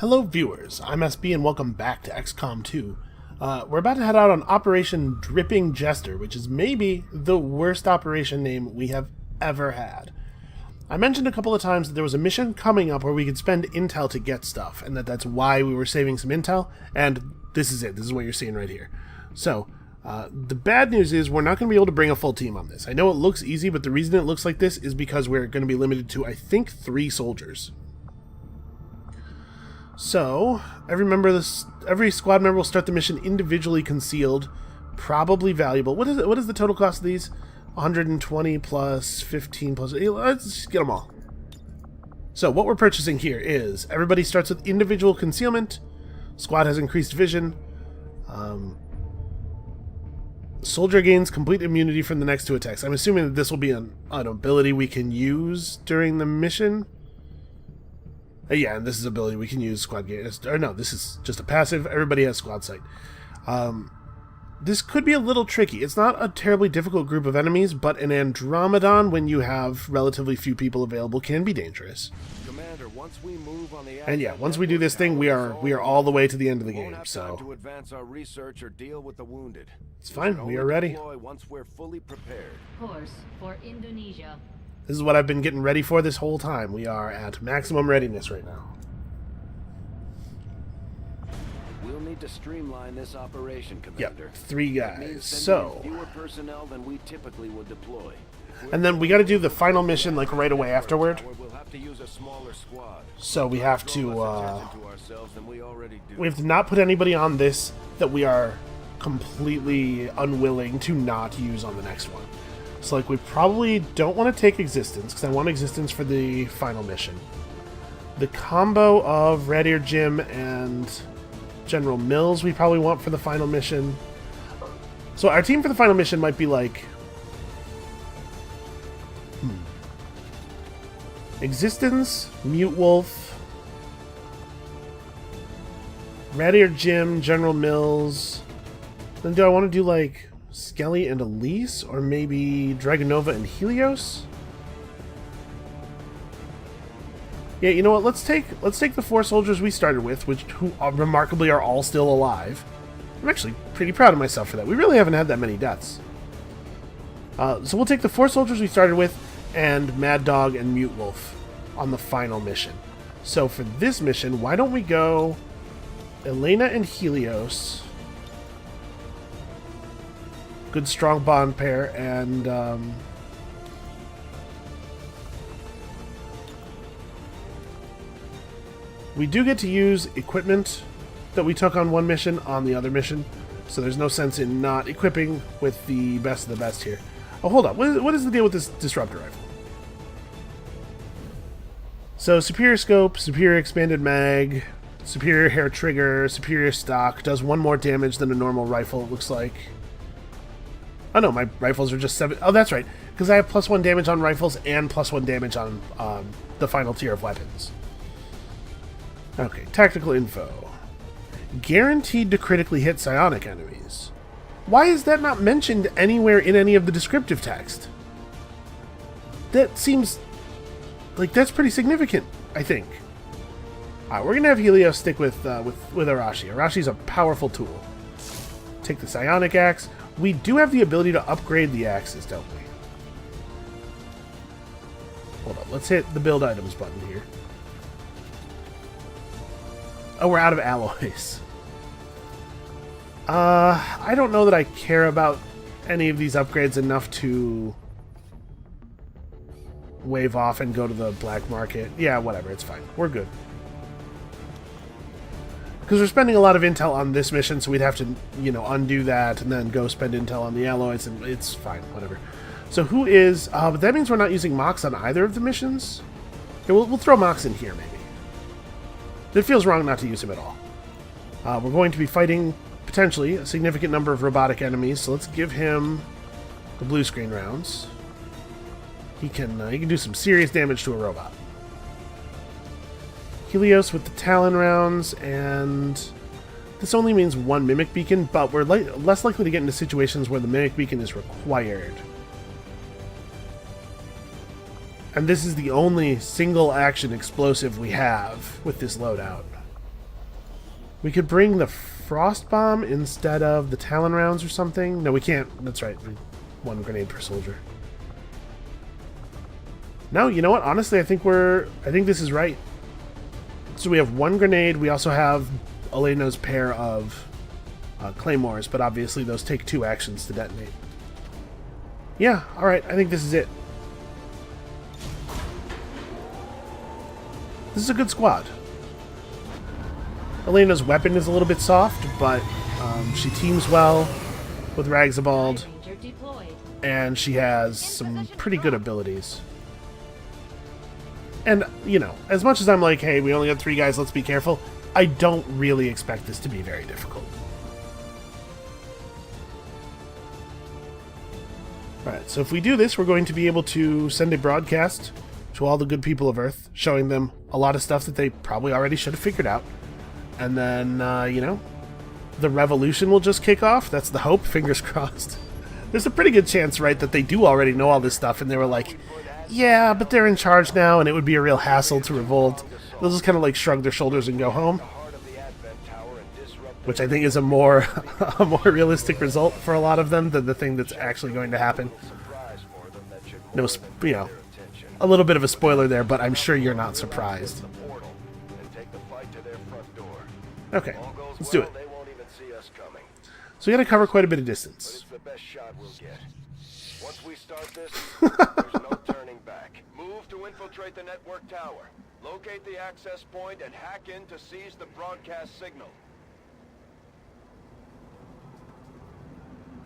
Hello viewers, I'm SB and welcome back to XCOM 2. We're about to head out on Operation Dripping Jester, which is maybe the worst operation name we have ever had. I mentioned a couple of times that there was a mission coming up where we could spend intel to get stuff, and that's why we were saving some intel, and this is it. This is what you're seeing right here. So, the bad news is we're not going to be able to bring a full team on this. I know it looks easy, but the reason it looks like this is because we're going to be limited to, I think, 3 soldiers. So, every squad member will start the mission individually concealed, probably valuable. What is the total cost of these? 120 plus 15 plus... Let's just get them all. So, what we're purchasing here is, everybody starts with individual concealment, squad has increased vision, soldier gains complete immunity from the next 2 attacks. I'm assuming that this will be an ability we can use during the mission. Yeah, and this is an ability we can use squad gains. Or no, this is just a passive. Everybody has squad sight. This could be a little tricky. It's not a terribly difficult group of enemies, but an Andromedon, when you have relatively few people available, can be dangerous. Commander, once we move on the and yeah, once we do this thing, we are all the way to the end of the game. So to advance our research or deal with the wounded. It's fine. We are ready. Once we're fully prepared. Course for Indonesia. This is what I've been getting ready for this whole time. We are at maximum readiness right now. We'll need to streamline this operation, Commander. Yep, 3 guys. So, fewer personnel than we typically would deploy. And then we got to do the final mission like right away afterward. We'll have to use a smaller squad. So we have to not put anybody on this that we are completely unwilling to not use on the next one. So, like, we probably don't want to take Existence, because I want Existence for the final mission. The combo of Red Ear Jim and General Mills we probably want for the final mission. So our team for the final mission might be, like... Existence, Mute Wolf, Red Ear Jim, General Mills... Then do I want to do, like... Skelly and Elise, or maybe Dragonova and Helios? Yeah, you know what? Let's take the 4 soldiers we started with, who remarkably are all still alive. I'm actually pretty proud of myself for that. We really haven't had that many deaths. So we'll take the 4 soldiers we started with, and Mad Dog and Mute Wolf on the final mission. So for this mission, why don't we go Elena and Helios? Good strong bond pair, and we do get to use equipment that we took on one mission on the other mission, so there's no sense in not equipping with the best of the best here. Oh, hold on. What is the deal with this disruptor rifle? So, superior scope, superior expanded mag, superior hair trigger, superior stock, does 1 more damage than a normal rifle, it looks like. Oh no, my rifles are just 7. Oh, that's right, because I have +1 damage on rifles and +1 damage on the final tier of weapons. Okay, tactical info. Guaranteed to critically hit psionic enemies. Why is that not mentioned anywhere in any of the descriptive text? That seems like that's pretty significant, I think. Alright, we're gonna have Helios stick with Arashi. Arashi's a powerful tool. Take the psionic axe. We do have the ability to upgrade the axes, don't we? Hold on, let's hit the build items button here. Oh, we're out of alloys. I don't know that I care about any of these upgrades enough to wave off and go to the black market. Yeah, whatever, it's fine. We're good. Because we're spending a lot of intel on this mission, so we'd have to, you know, undo that and then go spend intel on the alloys, and it's fine, whatever. So who is... but that means we're not using Mox on either of the missions? Okay, we'll throw Mox in here, maybe. It feels wrong not to use him at all. We're going to be fighting, potentially, a significant number of robotic enemies, so let's give him the blue screen rounds. He can do some serious damage to a robot. Helios with the Talon rounds, and this only means 1 Mimic Beacon, but we're less likely to get into situations where the Mimic Beacon is required. And this is the only single action explosive we have with this loadout. We could bring the Frost Bomb instead of the Talon rounds or something. No, we can't. That's right. 1 grenade per soldier. No, you know what? Honestly, I think this is right. So we have 1 grenade. We also have Elena's pair of claymores, but obviously those take 2 actions to detonate. Yeah, alright. I think this is it. This is a good squad. Elena's weapon is a little bit soft, but she teams well with Ragsabald, and she has some pretty good abilities. And, you know, as much as I'm like, hey, we only got 3 guys, let's be careful, I don't really expect this to be very difficult. Alright, so if we do this, we're going to be able to send a broadcast to all the good people of Earth, showing them a lot of stuff that they probably already should have figured out. And then, you know, the revolution will just kick off. That's the hope, fingers crossed. There's a pretty good chance, right, that they do already know all this stuff, and they were like, yeah, but they're in charge now, and it would be a real hassle to revolt. They'll just kind of like shrug their shoulders and go home. Which I think is a more realistic result for a lot of them than the thing that's actually going to happen. No, you know, a little bit of a spoiler there, but I'm sure you're not surprised. Okay, let's do it. So we got to cover quite a bit of distance. Once we start this, there's no turning back. Move to infiltrate the network tower. Locate the access point and hack in to seize the broadcast signal.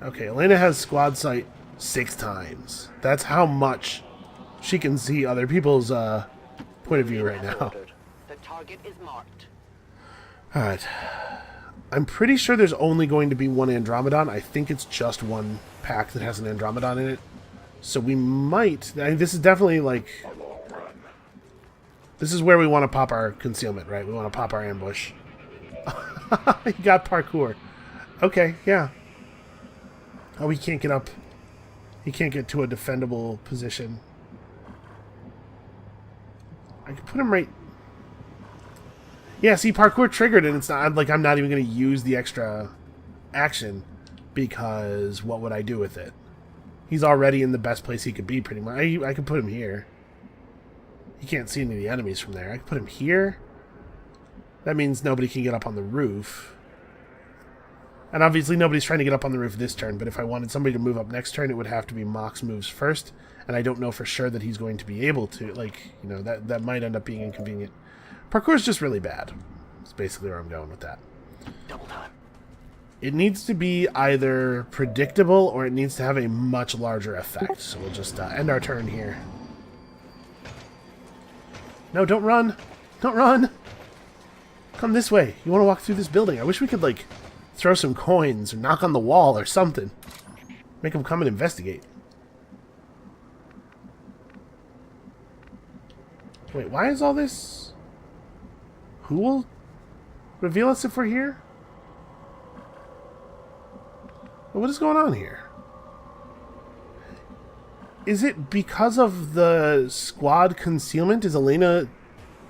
Okay, Elena has squad sight 6 times. That's how much she can see other people's point of view right now. The target is marked. Alright. I'm pretty sure there's only going to be 1 Andromedon. I think it's just 1 pack that has an Andromedon in it. So we might... I mean, this is definitely like... This is where we want to pop our concealment, right? We want to pop our ambush. He got parkour. Okay, yeah. Oh, he can't get up. He can't get to a defendable position. I could put him right... Yeah, see, parkour triggered, and it's not like I'm not even going to use the extra action, because what would I do with it? He's already in the best place he could be, pretty much. I could put him here. He can't see any of the enemies from there. I could put him here. That means nobody can get up on the roof. And obviously nobody's trying to get up on the roof this turn, but if I wanted somebody to move up next turn, it would have to be Mox moves first, and I don't know for sure that he's going to be able to. Like, you know, that might end up being inconvenient. Parkour is just really bad. That's basically where I'm going with that. Double time. It needs to be either predictable or it needs to have a much larger effect. So we'll just end our turn here. No, don't run! Don't run! Come this way. You want to walk through this building. I wish we could, like, throw some coins or knock on the wall or something. Make them come and investigate. Wait, why is all this... Who will reveal us if we're here? What is going on here? Is it because of the squad concealment? Is Elena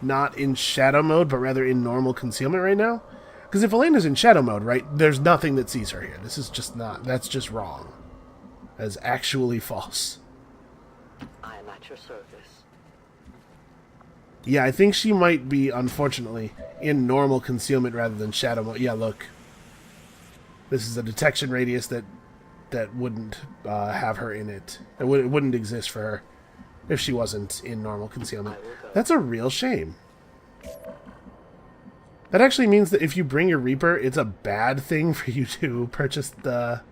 not in shadow mode, but rather in normal concealment right now? Because if Elena's in shadow mode, right, there's nothing that sees her here. This is just not... That's just wrong. That is actually false. I am at your service. Yeah, I think she might be, unfortunately, in normal concealment rather than shadow mode. Yeah, look. This is a detection radius that wouldn't have her in it. It wouldn't exist for her if she wasn't in normal concealment. That's a real shame. That actually means that if you bring your Reaper, it's a bad thing for you to purchase the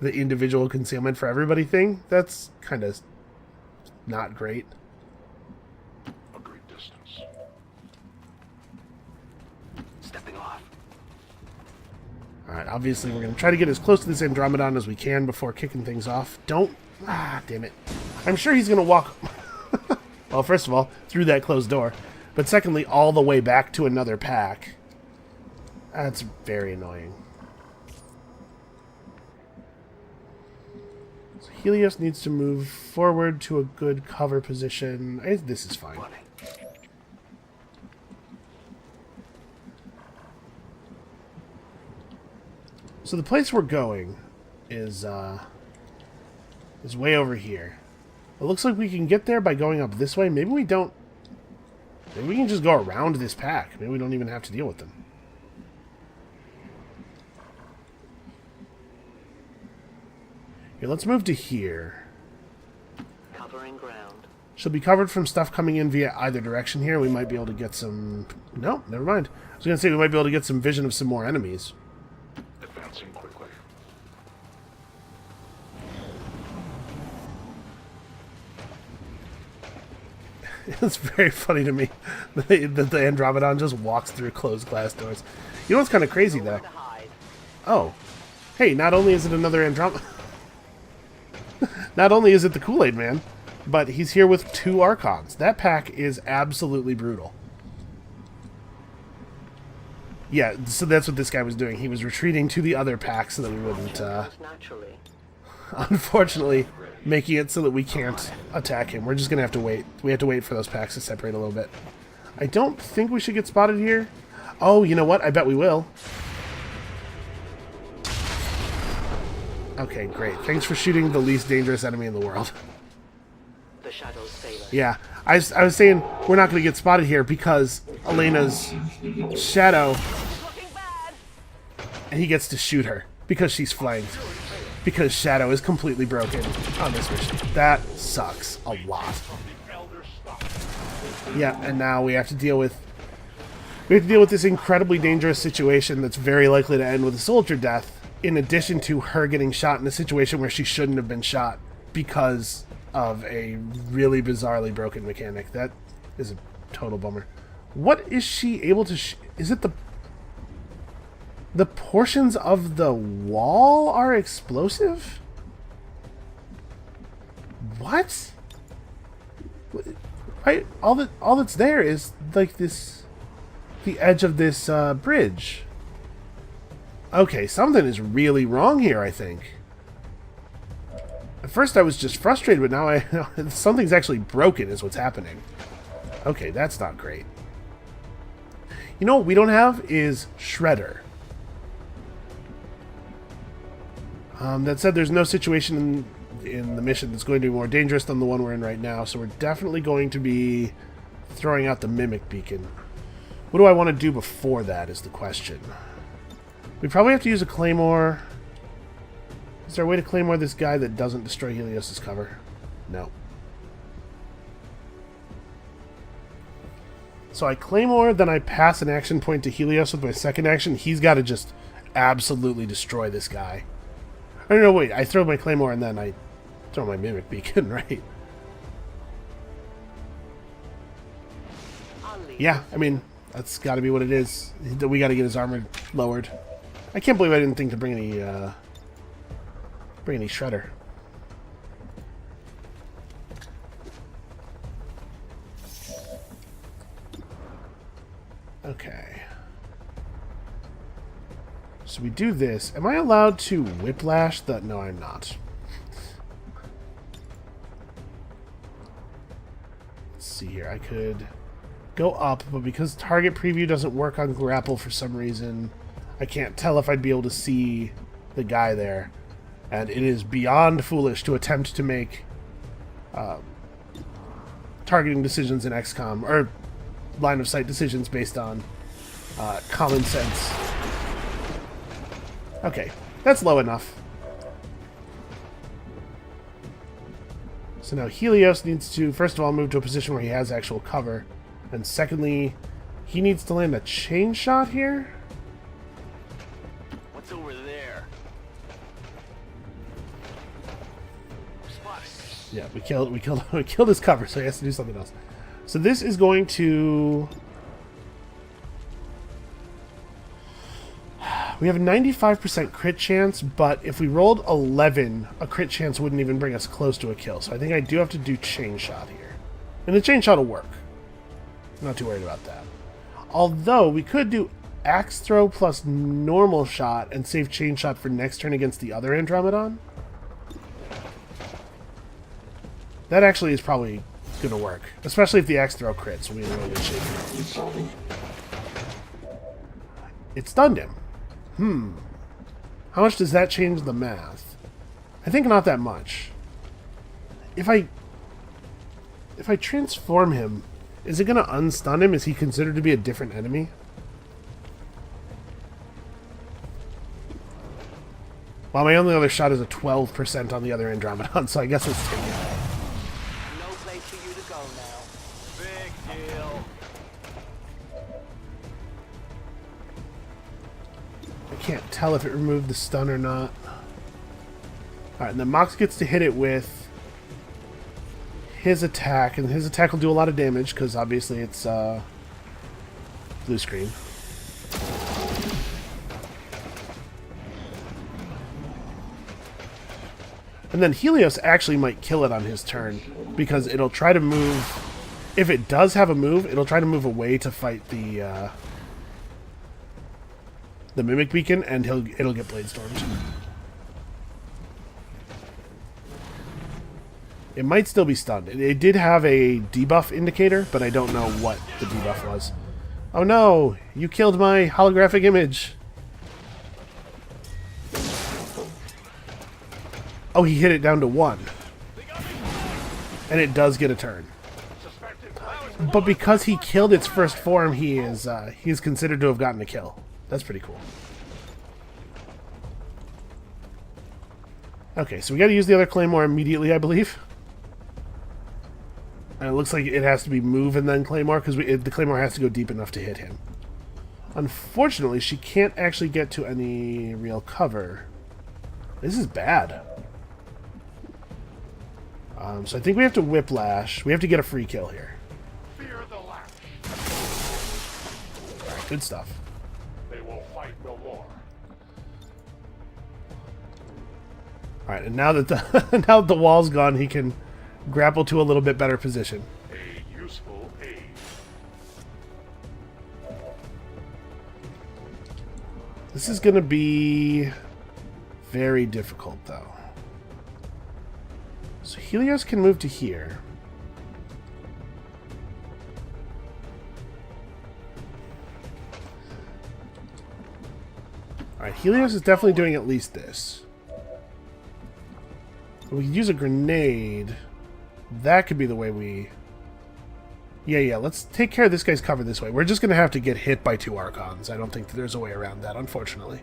individual concealment for everybody thing. That's kind of not great. Stepping off. Alright, obviously we're going to try to get as close to this Andromedon as we can before kicking things off. Don't... Ah, damn it. I'm sure he's going to walk... Well, first of all, through that closed door. But secondly, all the way back to another pack. That's very annoying. So Helios needs to move forward to a good cover position. This is fine. So the place we're going is way over here. It looks like we can get there by going up this way. Maybe we don't. Maybe we can just go around this pack. Maybe we don't even have to deal with them. Here, let's move to here. Covering ground. She'll be covered from stuff coming in via either direction here. We might be able to get some... No, never mind. I was going to say we might be able to get some vision of some more enemies. Advancing quickly. It's very funny to me that the Andromedon just walks through closed glass doors. You know what's kind of crazy, though? To hide. Oh. Hey, not only is it another Andromeda... Not only is it the Kool-Aid Man, but he's here with 2 Archons. That pack is absolutely brutal. Yeah, so that's what this guy was doing. He was retreating to the other pack so that we wouldn't, Naturally. unfortunately, making it so that we can't attack him. We're just going to have to wait. We have to wait for those packs to separate a little bit. I don't think we should get spotted here. Oh, you know what? I bet we will. Okay, great. Thanks for shooting the least dangerous enemy in the world. The shadows favor. Yeah, I was saying we're not going to get spotted here because Elena's shadow, Looking bad. and he gets to shoot her because she's flanked. Because Shadow is completely broken on this mission. That sucks a lot. Yeah, and now we have to deal with this incredibly dangerous situation that's very likely to end with a soldier death, in addition to her getting shot in a situation where she shouldn't have been shot because of a really bizarrely broken mechanic. That is a total bummer. What is she able to... is it the portions of the wall are explosive? What? Right? All that's there is like this... the edge of this bridge. Okay, something is really wrong here, I think. At first I was just frustrated, but now something's actually broken is what's happening. Okay, that's not great. You know what we don't have is Shredder. That said, there's no situation in the mission that's going to be more dangerous than the one we're in right now, so we're definitely going to be throwing out the Mimic Beacon. What do I want to do before that is the question. We probably have to use a Claymore. Is there a way to Claymore this guy that doesn't destroy Helios' cover? No. So I Claymore, then I pass an action point to Helios with my second action. He's got to just absolutely destroy this guy. I don't know, wait. I throw my Claymore and then I throw my Mimic Beacon, right? Yeah, I mean, that's got to be what it is. We got to get his armor lowered. I can't believe I didn't think to bring any Shredder. Okay. So we do this. Am I allowed to whiplash the... No, I'm not. Let's see here. I could go up, but because target preview doesn't work on grapple for some reason, I can't tell if I'd be able to see the guy there. And it is beyond foolish to attempt to make targeting decisions in XCOM, or line of sight decisions based on common sense. Okay, that's low enough. So now Helios needs to, first of all, move to a position where he has actual cover. And secondly, he needs to land a chain shot here. What's over there? Spotted. Yeah, we killed his cover, so he has to do something else. So this is going to... We have a 95% crit chance, but if we rolled 11, a crit chance wouldn't even bring us close to a kill. So I think I do have to do chain shot here. And the chain shot will work. I'm not too worried about that. Although, we could do axe throw plus normal shot and save chain shot for next turn against the other Andromedon. That actually is probably going to work. Especially if the axe throw crits. We'll be in really good shape. It stunned him. How much does that change the math? I think not that much. If I transform him, is it going to unstun him? Is he considered to be a different enemy? Well, my only other shot is a 12% on the other Andromedon, so I guess let's take it. No place for you to go now. Big deal. I can't tell if it removed the stun or not. Alright, and then Mox gets to hit it with his attack, and his attack will do a lot of damage, because obviously it's blue screen. And then Helios actually might kill it on his turn, because it'll try to move... If it does have a move, it'll try to move away to fight the Mimic Beacon, and it'll get Blade Stormed. It might still be stunned. It did have a debuff indicator, but I don't know what the debuff was. Oh no! You killed my holographic image! Oh, he hit it down to 1. And it does get a turn. But because he killed its first form, he is considered to have gotten a kill. That's pretty cool. Okay, so we gotta use the other Claymore immediately, I believe. And it looks like it has to be move and then Claymore, because the Claymore has to go deep enough to hit him. Unfortunately, she can't actually get to any real cover. This is bad. So I think we have to Whiplash. We have to get a free kill here. Fear the lash. Alright, good stuff. They will fight no more. Alright, and now that now that the wall's gone, he can grapple to a little bit better position. A useful aid. This is going to be very difficult, though. So Helios can move to here. Alright, Helios is definitely doing at least this. We could use a grenade. That could be the way we... Yeah, let's take care of this guy's cover this way. We're just going to have to get hit by 2 Archons. I don't think that there's a way around that, unfortunately.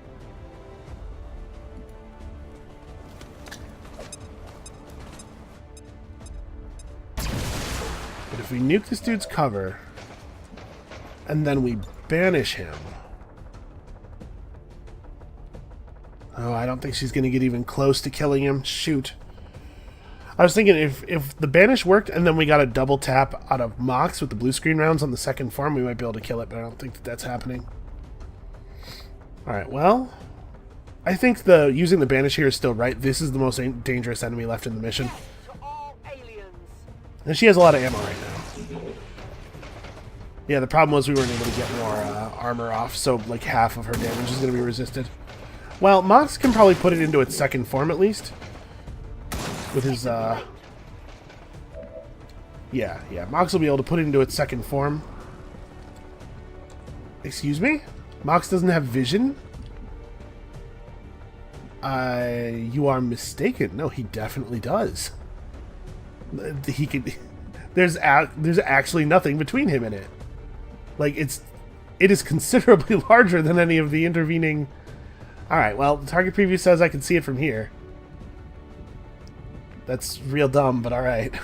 But if we nuke this dude's cover, and then we banish him... Oh, I don't think she's going to get even close to killing him. Shoot. I was thinking if the banish worked and then we got a double tap out of Mox with the blue screen rounds on the second form, we might be able to kill it, but I don't think that that's happening. Alright, well... I think using the banish here is still right. This is the most dangerous enemy left in the mission. To all aliens. And she has a lot of ammo right now. Yeah, the problem was we weren't able to get more armor off, so like half of her damage is going to be resisted. Well, Mox can probably put it into its second form at least. With his, Yeah, Mox will be able to put it into its second form. Excuse me? Mox doesn't have vision? You are mistaken. No, he definitely does. He could... There's actually nothing between him and it. Like, it is considerably larger than any of the intervening... Alright, well, the target preview says I can see it from here. That's real dumb, but alright.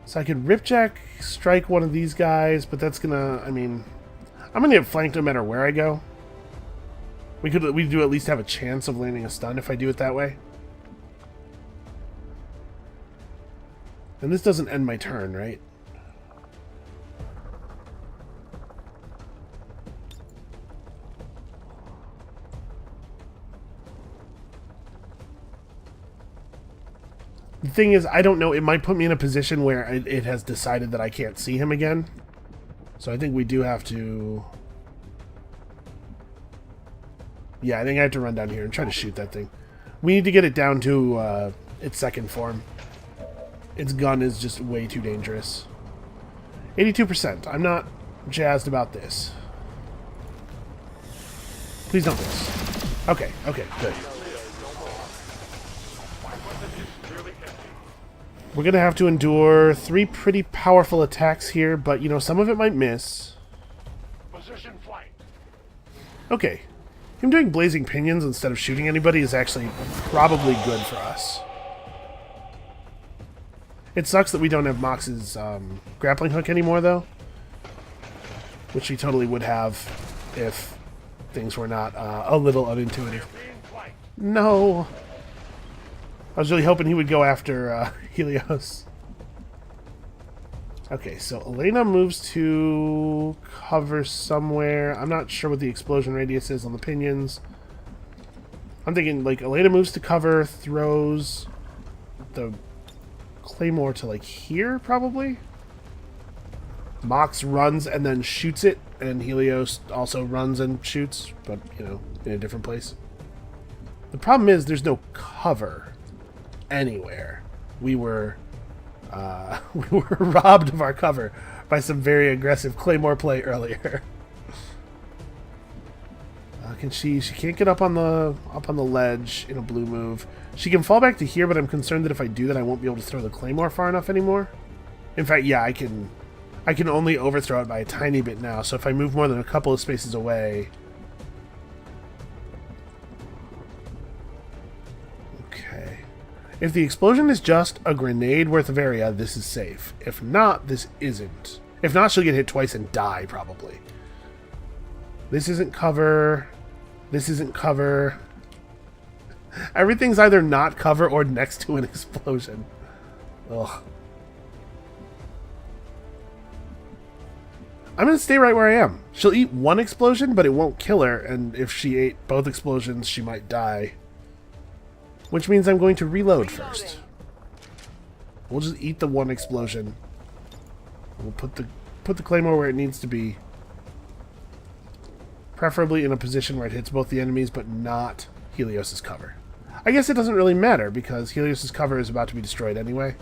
So I could Ripjack strike one of these guys, but that's gonna... I mean... I'm gonna get flanked no matter where I go. We do at least have a chance of landing a stun if I do it that way. And this doesn't end my turn, right? The thing is, I don't know, it might put me in a position where it has decided that I can't see him again. So I think we do have to... Yeah, I think I have to run down here and try to shoot that thing. We need to get it down to its second form. Its gun is just way too dangerous. 82%. I'm not jazzed about this. Please don't miss. Okay, okay, good. We're going to have to endure 3 pretty powerful attacks here, but, you know, some of it might miss. Position flight. Okay. Him doing blazing pinions instead of shooting anybody is actually probably good for us. It sucks that we don't have Mox's grappling hook anymore, though. Which we totally would have if things were not a little unintuitive. No! I was really hoping he would go after Helios. Okay, so Elena moves to cover somewhere. I'm not sure what the explosion radius is on the pinions. I'm thinking, like, Elena moves to cover, throws the claymore to, like, here, probably? Mox runs and then shoots it, and Helios also runs and shoots, but, you know, in a different place. The problem is there's no cover anywhere. We were robbed of our cover by some very aggressive claymore play earlier. Can she can't get up on the ledge in a blue move. She can fall back to here, but I'm concerned that if I do that I won't be able to throw the claymore far enough anymore. In fact, yeah, I can only overthrow it by a tiny bit now, so if I move more than a couple of spaces away. Okay. If the explosion is just a grenade worth of area, this is safe. If not, this isn't. If not, she'll get hit twice and die, probably. This isn't cover. This isn't cover. Everything's either not cover or next to an explosion. Ugh. I'm going to stay right where I am. She'll eat one explosion, but it won't kill her, and if she ate both explosions, she might die. Which means I'm going to reload first. We'll just eat the one explosion. We'll put the claymore where it needs to be. Preferably in a position where it hits both the enemies, but not Helios's cover. I guess it doesn't really matter, because Helios's cover is about to be destroyed anyway.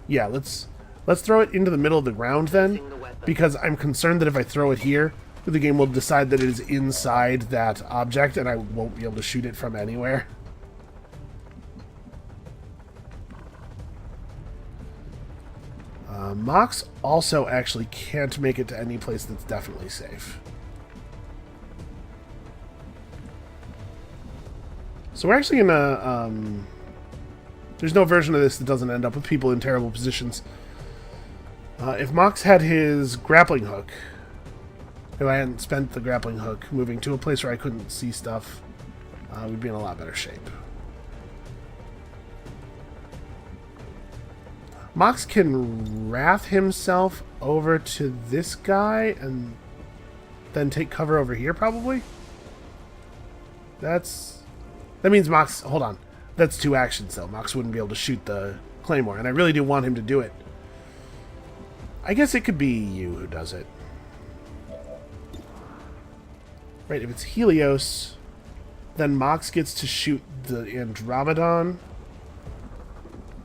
Yeah, let's throw it into the middle of the ground then, because I'm concerned that if I throw it here, the game will decide that it is inside that object, and I won't be able to shoot it from anywhere. Mox also actually can't make it to any place that's definitely safe. So we're actually gonna, there's no version of this that doesn't end up with people in terrible positions. If Mox had his grappling hook, if I hadn't spent the grappling hook moving to a place where I couldn't see stuff, we'd be in a lot better shape. Mox can wrath himself over to this guy and then take cover over here, probably? That means Mox... Hold on. That's 2 actions, though. Mox wouldn't be able to shoot the claymore, and I really do want him to do it. I guess it could be you who does it. Right, if it's Helios, then Mox gets to shoot the Andromedon.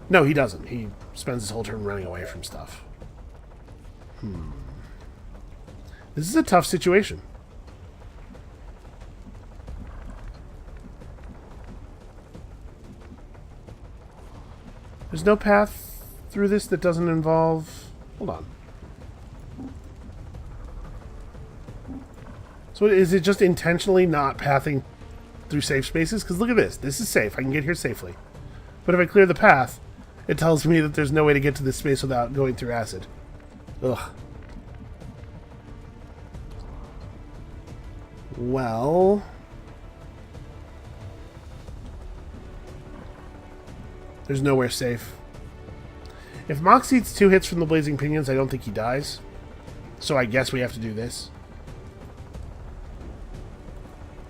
No, he doesn't. He spends his whole turn running away from stuff. This is a tough situation. There's no path through this that doesn't involve... Hold on. So is it just intentionally not pathing through safe spaces? Because look at this. This is safe. I can get here safely. But if I clear the path, it tells me that there's no way to get to this space without going through acid. Ugh. Well... There's nowhere safe. If Mox eats 2 hits from the Blazing Pinions, I don't think he dies. So I guess we have to do this.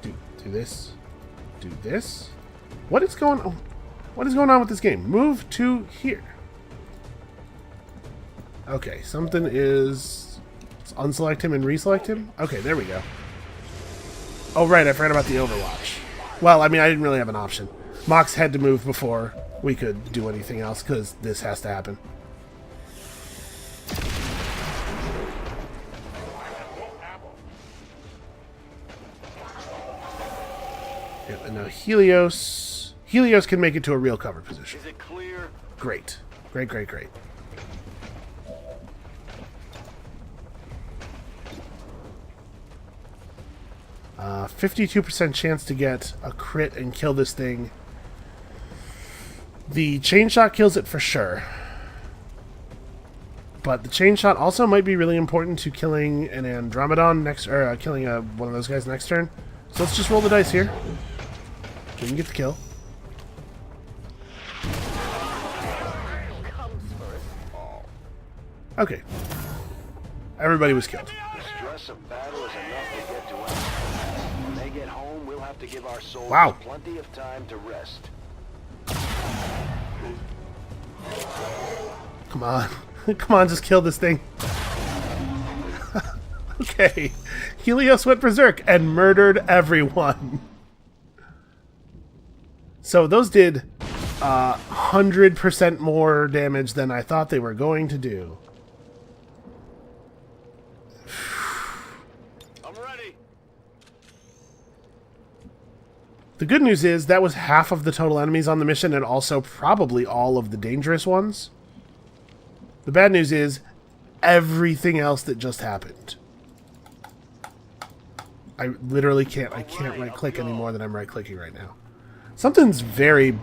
Do this. Do this. What is going on? What is going on with this game? Move to here. Okay, something is... Let's unselect him and reselect him. Okay, there we go. Oh, right, I forgot about the Overwatch. Well, I mean, I didn't really have an option. Mox had to move before we could do anything else, because this has to happen. Yep, and now Helios. Helios can make it to a real cover position. Is it clear? Great. Great, great, great. Uh, 52% chance to get a crit and kill this thing. The chain shot kills it for sure. But the chain shot also might be really important to killing an Andromedon next, or killing one of those guys next turn. So let's just roll the dice here. We can get the kill. Okay. Everybody was killed. The stress of battle is enough to get to us. When they get home, we'll have to give our soldiers Wow. plenty of time to rest. Come on. Come on, just kill this thing. Okay. Helios went berserk and murdered everyone. So those did 100% more damage than I thought they were going to do. I'm ready. The good news is that was half of the total enemies on the mission and also probably all of the dangerous ones. The bad news is everything else that just happened. I literally can't. I can't right-click any more than I'm right-clicking right now. Something's very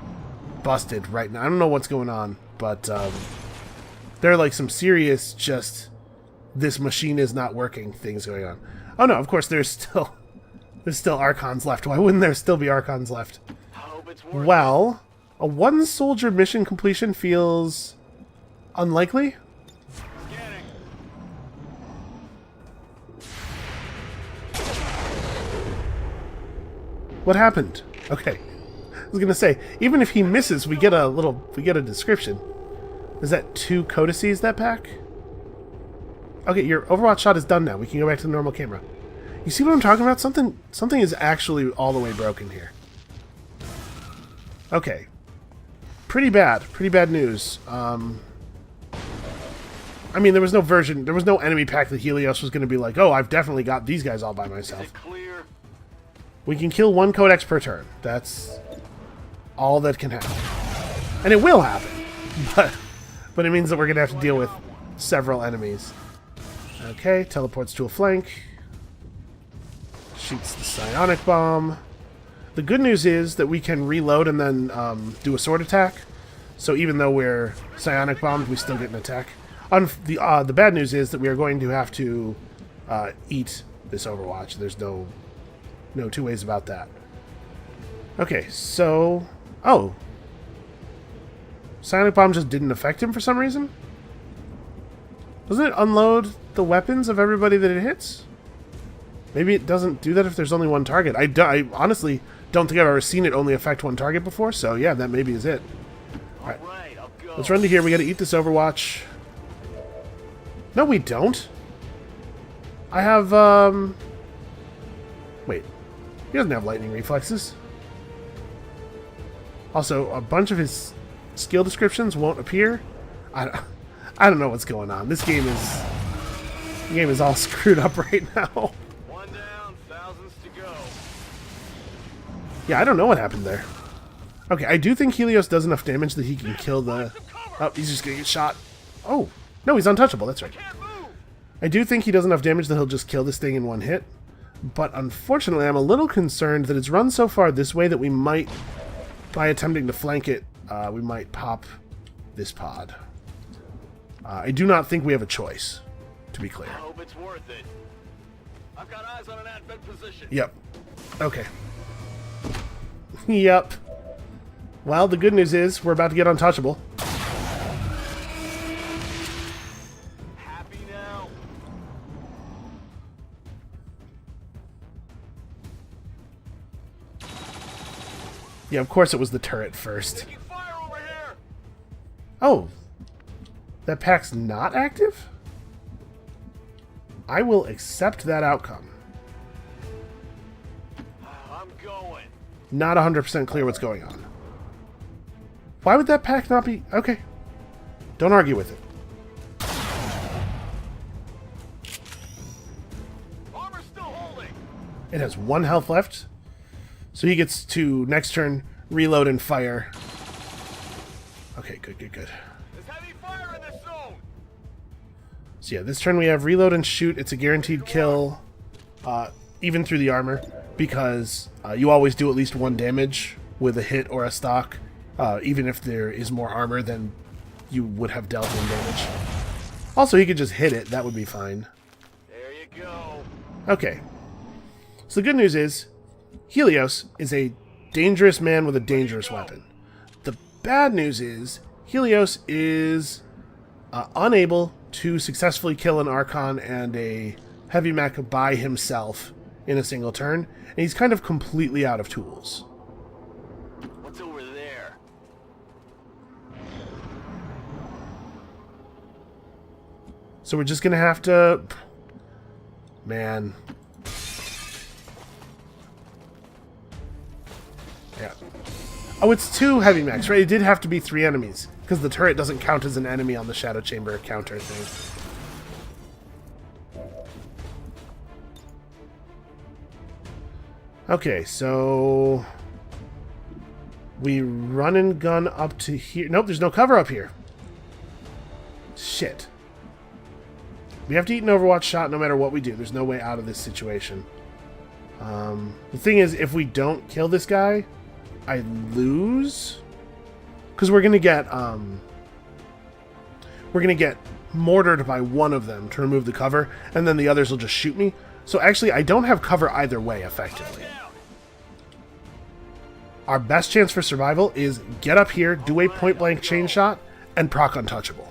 busted right now. I don't know what's going on, but there are like some serious just this machine is not working things going on. Oh no, of course there's still Archons left. Why wouldn't there still be Archons left? I hope it's worth Well, a one-soldier mission completion feels unlikely. Scanning. What happened? Okay. I was gonna say, even if he misses, we get a description. Is that 2 codices, that pack? Okay, your Overwatch shot is done now. We can go back to the normal camera. You see what I'm talking about? Something is actually all the way broken here. Okay. Pretty bad news. I mean, there was no enemy pack that Helios was going to be like, oh, I've definitely got these guys all by myself. Is it clear? We can kill 1 codex per turn. That's all that can happen. And it will happen. But it means that we're going to have to deal with several enemies. Okay, teleports to a flank. Shoots the psionic bomb. The good news is that we can reload and then do a sword attack. So even though we're psionic bombed, we still get an attack. The bad news is that we are going to have to eat this Overwatch. There's no two ways about that. Okay, so... Oh. Psionic Bomb just didn't affect him for some reason? Doesn't it unload the weapons of everybody that it hits? Maybe it doesn't do that if there's only one target. I honestly don't think I've ever seen it only affect one target before, so yeah, that maybe is it. Alright, I'll go. let's run to here. We gotta eat this Overwatch. No, we don't. I have, Wait. He doesn't have lightning reflexes. Also, a bunch of his skill descriptions won't appear. I don't know what's going on. The game is all screwed up right now. One down, thousands to go. Yeah, I don't know what happened there. Okay, I do think Helios does enough damage that he can kill the... Oh, he's just gonna get shot. Oh, no, he's untouchable. That's right. I do think he does enough damage that he'll just kill this thing in one hit. But unfortunately, I'm a little concerned that it's run so far this way that we might, by attempting to flank it, we might pop this pod. I do not think we have a choice, to be clear. I hope it's worth it. I've got eyes on an advent position. Yep. Okay. Yep. Well, the good news is we're about to get untouchable. Happy now? Yeah, of course it was the turret first. Taking fire over here. Oh. That pack's not active? I will accept that outcome. I'm going. Not 100% clear what's going on. Why would that pack not be... Okay. Don't argue with it. Armor's still holding. It has 1 health left. So he gets to, next turn, reload and fire. Okay, good. There's heavy fire in this zone. So yeah, this turn we have reload and shoot. It's a guaranteed kill, even through the armor, because you always do at least 1 damage with a hit or a stock, even if there is more armor than you would have dealt in damage. Also, he could just hit it. That would be fine. There you go. Okay. So the good news is, Helios is a dangerous man with a dangerous weapon. The bad news is, Helios is unable to successfully kill an Archon and a Heavy Mech by himself in a single turn, and he's kind of completely out of tools. What's over there? So we're just gonna have to... Man. Yeah. Oh, it's 2 Heavy Mechs, right? It did have to be 3 enemies, because the turret doesn't count as an enemy on the Shadow Chamber counter thing. Okay, so... we run and gun up to here. Nope, there's no cover up here. Shit. We have to eat an Overwatch shot no matter what we do. There's no way out of this situation. The thing is, if we don't kill this guy, I lose. Because we're gonna get mortared by one of them to remove the cover, and then the others will just shoot me. So actually, I don't have cover either way, effectively. Our best chance for survival is get up here, do a point-blank chain shot, and proc untouchable.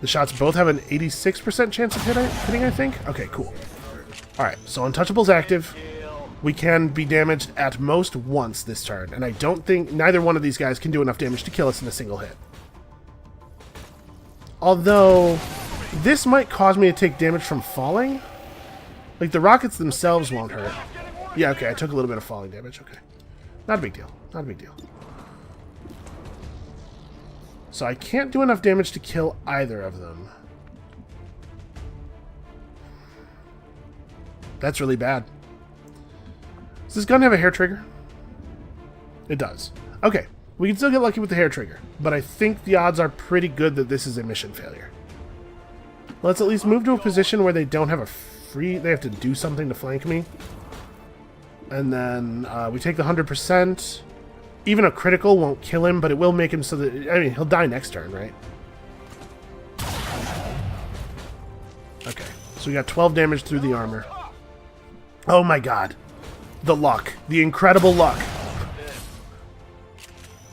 The shots both have an 86% chance of hitting, I think? Okay, cool. Alright, so Untouchable's active. We can be damaged at most once this turn, and I don't think neither one of these guys can do enough damage to kill us in a single hit. Although, this might cause me to take damage from falling. Like, the rockets themselves won't hurt. Yeah, okay, I took a little bit of falling damage, okay. Not a big deal, not a big deal. So I can't do enough damage to kill either of them. That's really bad. Does this gun have a hair trigger? It does. Okay, we can still get lucky with the hair trigger, but I think the odds are pretty good that this is a mission failure. Let's at least move to a position where they don't have a free... They have to do something to flank me. And then we take the 100%. Even a critical won't kill him, but it will make him so that... I mean, he'll die next turn, right? Okay, so we got 12 damage through the armor. Oh my god. The luck. The incredible luck.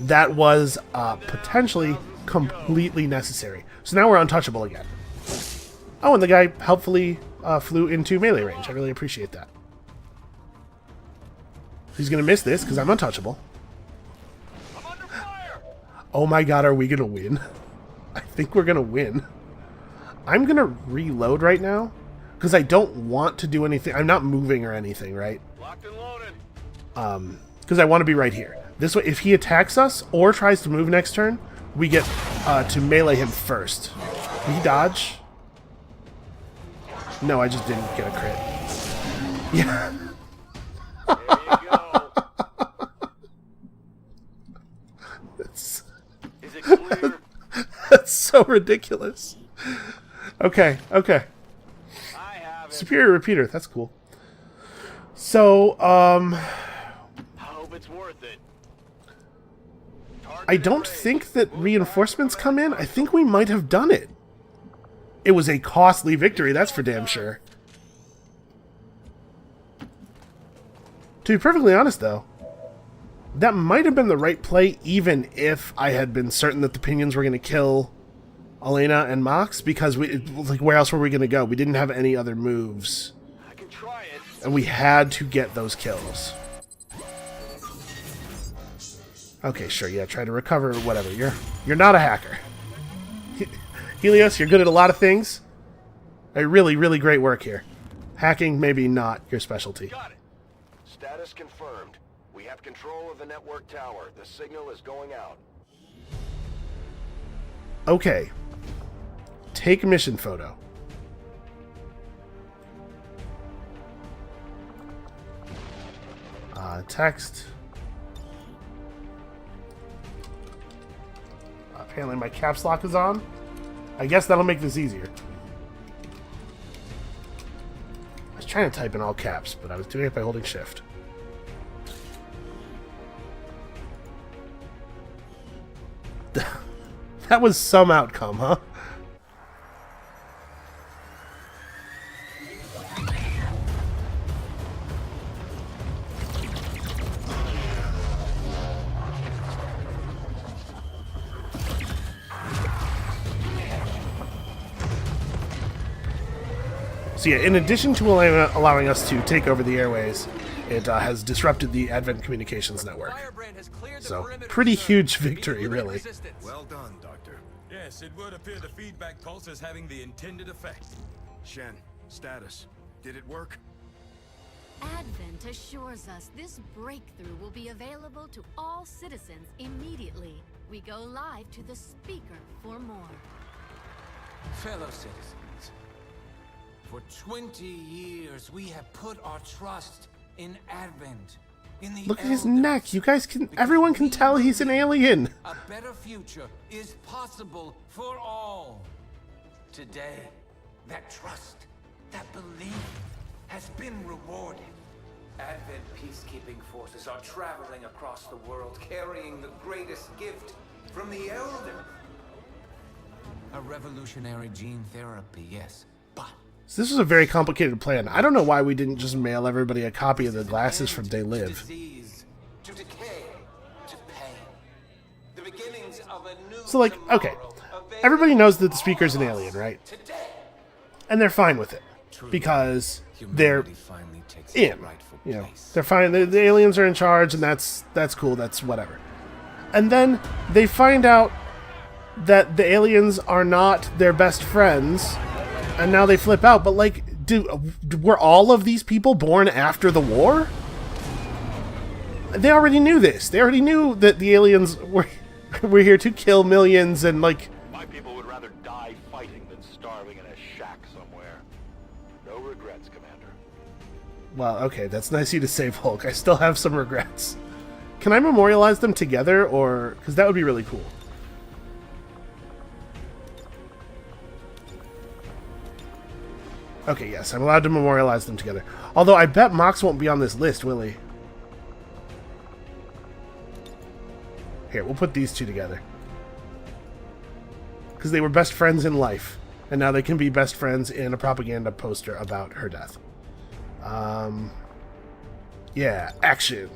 That was potentially completely necessary. So now we're untouchable again. Oh, and the guy helpfully flew into melee range. I really appreciate that. He's going to miss this because I'm untouchable. Oh my god, are we going to win? I think we're going to win. I'm going to reload right now because I don't want to do anything. I'm not moving or anything, right? Locked and loaded. Because I want to be right here. This way, if he attacks us or tries to move next turn, we get to melee him first. Did he dodge? No, I just didn't get a crit. Yeah. There you go. That's, Is it clear? that's so ridiculous. Okay, okay. I have it. Superior repeater, that's cool. So, I hope it's worth it. I don't think that reinforcements come in. I think we might have done it. It was a costly victory, that's for damn sure. To be perfectly honest, though, that might have been the right play, even if I had been certain that the Pinions were going to kill Elena and Mox, because like, where else were we going to go? We didn't have any other moves, I can try it. and we had to get those kills. Okay, sure, yeah, try to recover, whatever. You're not a hacker. Helios, you're good at a lot of things. Really, really great work here. Hacking, maybe not your specialty. Got it. Status confirmed. We have control of the network tower. The signal is going out. Okay. Take mission photo. Text. Apparently my caps lock is on. I guess that'll make this easier. I was trying to type in all caps, but I was doing it by holding shift. That was some outcome, huh? So yeah, in addition to allowing us to take over the airways, it has disrupted the Advent Communications Network. So, pretty huge victory, really. Well done, Doctor. Yes, it would appear the feedback pulse is having the intended effect. Shen, status. Did it work? Advent assures us this breakthrough will be available to all citizens immediately. We go live to the speaker for more. Fellow citizens, for 20 years we have put our trust in Advent, in the Look at his elders, neck. You guys can... because Everyone can we tell he's an believe alien. A better future is possible for all. Today, that trust, that belief, has been rewarded. Advent peacekeeping forces are traveling across the world, carrying the greatest gift from the Elder. A revolutionary gene therapy, yes, but So this was a very complicated plan. I don't know why we didn't just mail everybody a copy of the glasses from They Live. Disease, to decay, to pain. The beginnings of a new So, like, okay, everybody knows that the speaker's an alien, right? today. And they're fine with it. Because they're Finally takes in. its rightful You know, place. they're fine. The aliens are in charge, and that's cool. That's whatever. And then they find out that the aliens are not their best friends, and now they flip out. But like, were all of these people born after the war? They already knew this. They already knew that the aliens were here to kill millions, and like, My people would rather die fighting than starving in a shack somewhere. No regrets, Commander. well, okay, that's nice of you to say, Volk. I still have some regrets. Can I memorialize them together, or because that would be really cool. Okay, yes, I'm allowed to memorialize them together. Although I bet Mox won't be on this list, will he? Here, we'll put these two together. Because they were best friends in life. And now they can be best friends in a propaganda poster about her death. Yeah, action.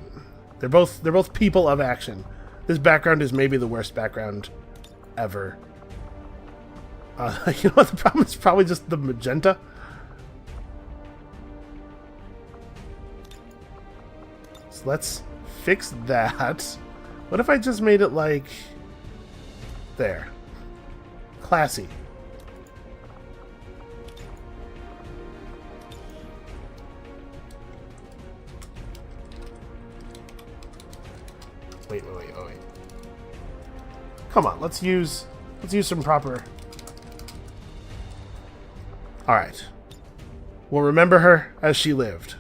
They're both people of action. This background is maybe the worst background ever. You know what the problem is? Probably just the magenta. So let's fix that. What if I just made it like... There. Classy. Wait. Come on, let's use some proper... Alright. We'll remember her as she lived.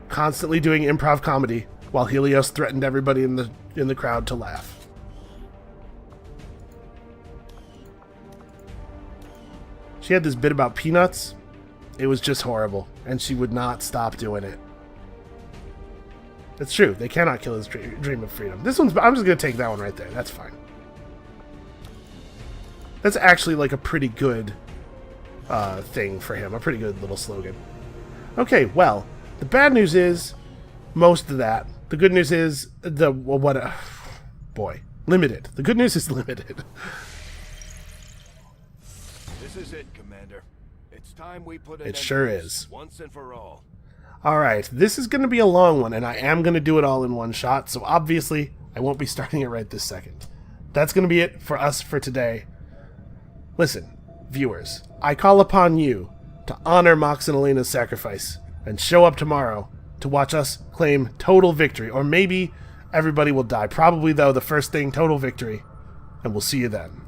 Constantly doing improv comedy while Helios threatened everybody in the crowd to laugh. She had this bit about peanuts. It was just horrible, and she would not stop doing it. It's true. They cannot kill his dream of freedom. This one's... I'm just going to take that one right there. That's fine. That's actually like a pretty good thing for him. A pretty good little slogan. Okay, well, the bad news is most of that. The good news is boy, limited. The good news is limited. This is it, Commander. It's time we put an It end sure to this is. once and for all. Alright, this is going to be a long one, and I am going to do it all in one shot, so obviously I won't be starting it right this second. That's going to be it for us for today. Listen, viewers, I call upon you to honor Mox and Elena's sacrifice, and show up tomorrow to watch us claim total victory, or maybe everybody will die. Probably, though, the first thing, total victory, and we'll see you then.